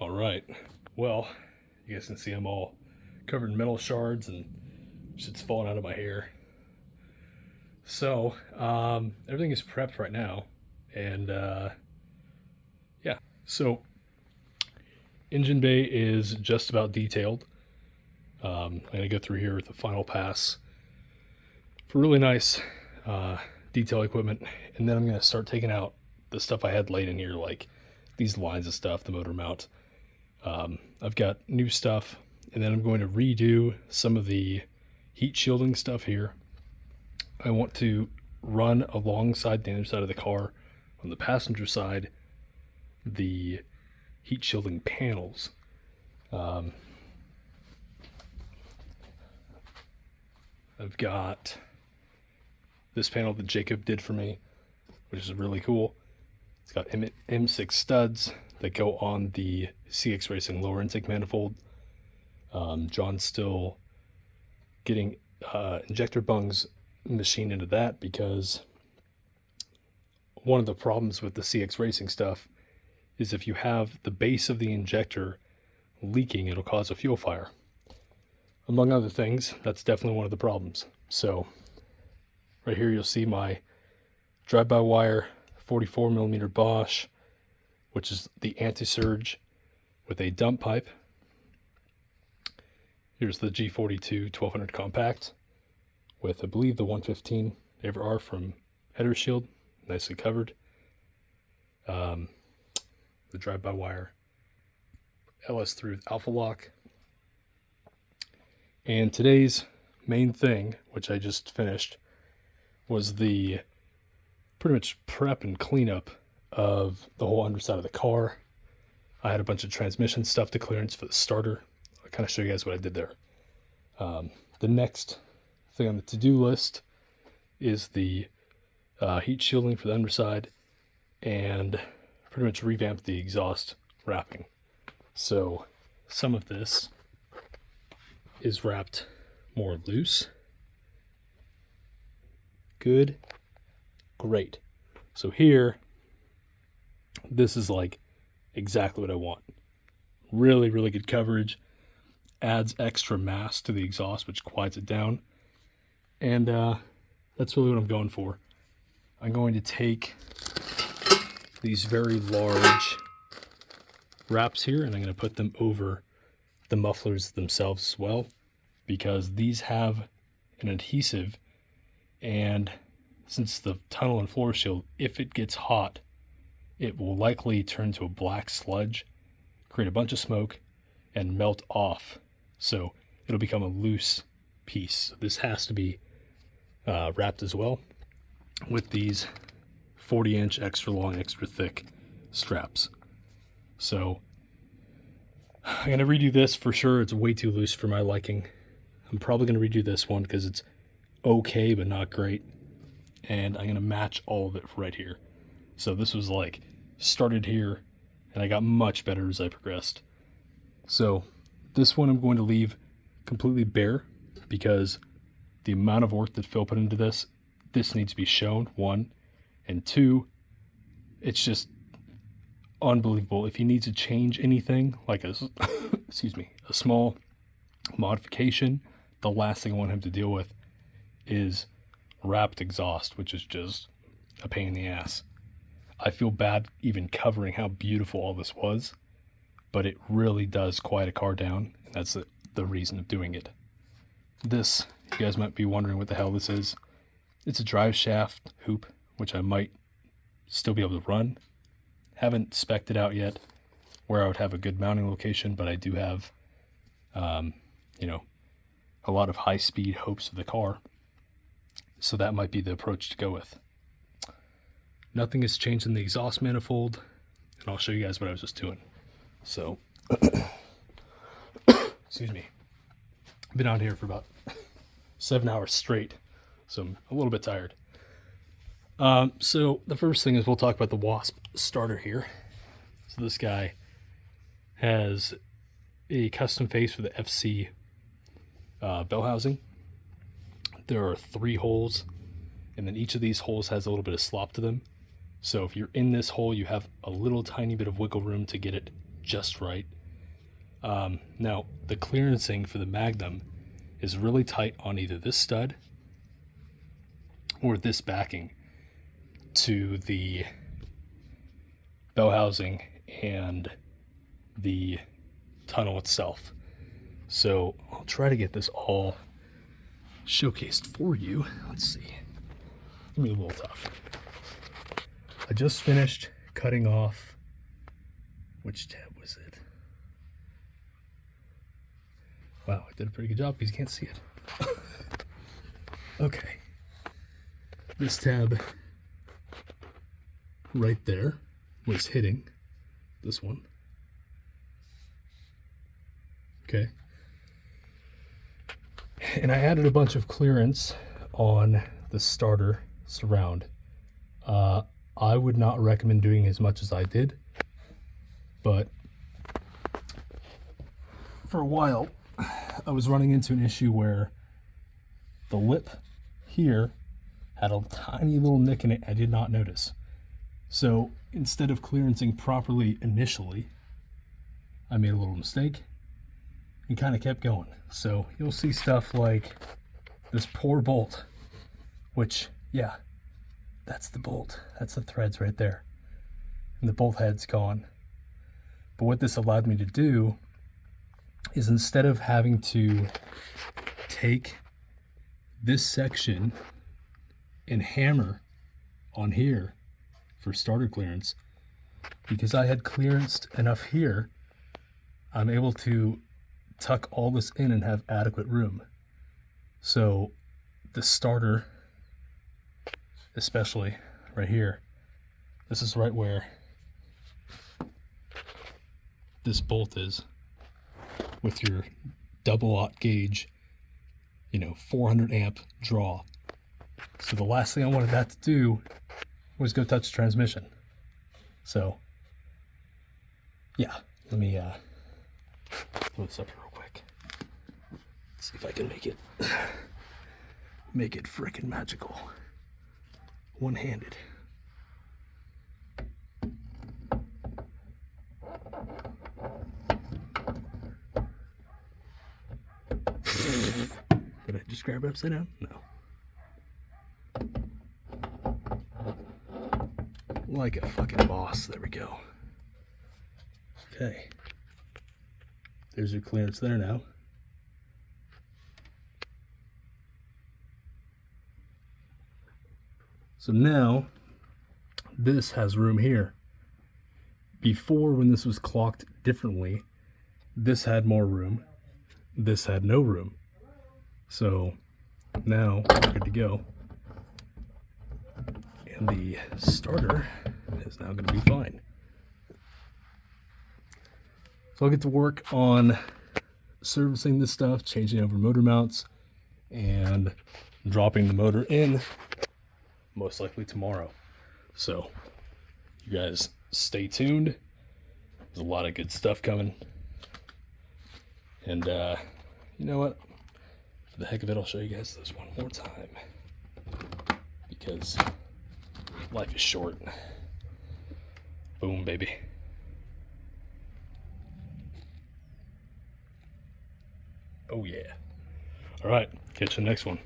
All right, well, you guys can see I'm all covered in metal shards and shit's falling out of my hair. So everything is prepped right now, and yeah, so engine bay is just about detailed. I'm gonna go through here with the final pass for really nice detail equipment, and then I'm gonna start taking out the stuff I had laid in here, like these lines of stuff, the motor mount. I've got new stuff, and then I'm going to redo some of the heat shielding stuff here. I want to run alongside the underside of the car on the passenger side the heat shielding panels. I've got this panel that Jacob did for me, which is really cool. It's got M6 studs that go on the CX Racing lower intake manifold. John's still getting injector bungs machined into that because one of the problems with the CX Racing stuff is if you have the base of the injector leaking, it'll cause a fuel fire. Among other things, that's definitely one of the problems. So right here you'll see my drive-by-wire 44mm Bosch, which is the anti-surge with a dump pipe. Here's the G42 1200 compact with, I believe, the 115 AVR from header shield, nicely covered. The drive-by-wire LS3 with alpha lock. And today's main thing, which I just finished, was the pretty much prep and cleanup of the whole underside of the car. I had a bunch of transmission stuff to clearance for the starter. I'll kind of show you guys what I did there. The next thing on the to-do list is the heat shielding for the underside and pretty much revamp the exhaust wrapping. So some of this is wrapped more loose. Good. Great. So here, this is like exactly what I want. Really, really good coverage. Adds extra mass to the exhaust, which quiets it down. And that's really what I'm going for. I'm going to take these very large wraps here, and I'm going to put them over the mufflers themselves as well, because these have an adhesive, and since the tunnel and floor shield, if it gets hot, it will likely turn to a black sludge, create a bunch of smoke, and melt off. So it'll become a loose piece. This has to be wrapped as well with these 40-inch extra long, extra thick straps. So I'm going to redo this for sure. It's way too loose for my liking. I'm probably going to redo this one because it's okay but not great. And I'm going to match all of it right here. So this was like started here, and I got much better as I progressed. So this one I'm going to leave completely bare because the amount of work that Phil put into this needs to be shown, one. And two, it's just unbelievable. If he needs to change anything, like a, excuse me, a small modification, the last thing I want him to deal with is wrapped exhaust, which is just a pain in the ass. I feel bad even covering how beautiful all this was, but it really does quiet a car down, and that's the reason of doing it. This, you guys might be wondering what the hell this is. It's a drive shaft hoop, which I might still be able to run. Haven't spec'd it out yet where I would have a good mounting location, but I do have, a lot of high-speed hopes of the car. So that might be the approach to go with. Nothing has changed in the exhaust manifold, and I'll show you guys what I was just doing. So, excuse me. I've been out here for about 7 hours straight, so I'm a little bit tired. So the first thing is we'll talk about the WOSP starter here. So this guy has a custom face for the FC bell housing. There are 3 holes, and then each of these holes has a little bit of slop to them. So if you're in this hole, you have a little tiny bit of wiggle room to get it just right. Now, the clearancing for the Magnum is really tight on either this stud or this backing to the bell housing and the tunnel itself. So I'll try to get this all showcased for you. Let's see. It's gonna be a little tough. I just finished cutting off, which tab was it? Wow, I did a pretty good job because you can't see it. Okay. This tab right there was hitting this one. Okay. And I added a bunch of clearance on the starter surround. I would not recommend doing as much as I did, but for a while I was running into an issue where the lip here had a tiny little nick in it I did not notice. So instead of clearancing properly initially, I made a little mistake and kind of kept going. So you'll see stuff like this poor bolt, which, yeah, that's the bolt. That's the threads right there. And the bolt head's gone. But what this allowed me to do is, instead of having to take this section and hammer on here for starter clearance, because I had clearanced enough here, I'm able to tuck all this in and have adequate room. So the starter, especially right here, this is right where this bolt is with your double-aught gauge, 400 amp draw. So the last thing I wanted that to do was go touch the transmission. So yeah, let me throw this up here real quick. Let's see if I can make it frickin' magical. One-handed. Did I just grab it upside down? No. Like a fucking boss. There we go. Okay. There's your clearance there now. So now this has room here. Before, when this was clocked differently, this had more room, this had no room. So now we're good to go. And the starter is now going to be fine. So I'll get to work on servicing this stuff, changing over motor mounts, and dropping the motor in most likely tomorrow. So you guys stay tuned. There's a lot of good stuff coming. And you know what? For the heck of it, I'll show you guys this one more time, because life is short. Boom, baby. Oh yeah. All right, catch you in the next one.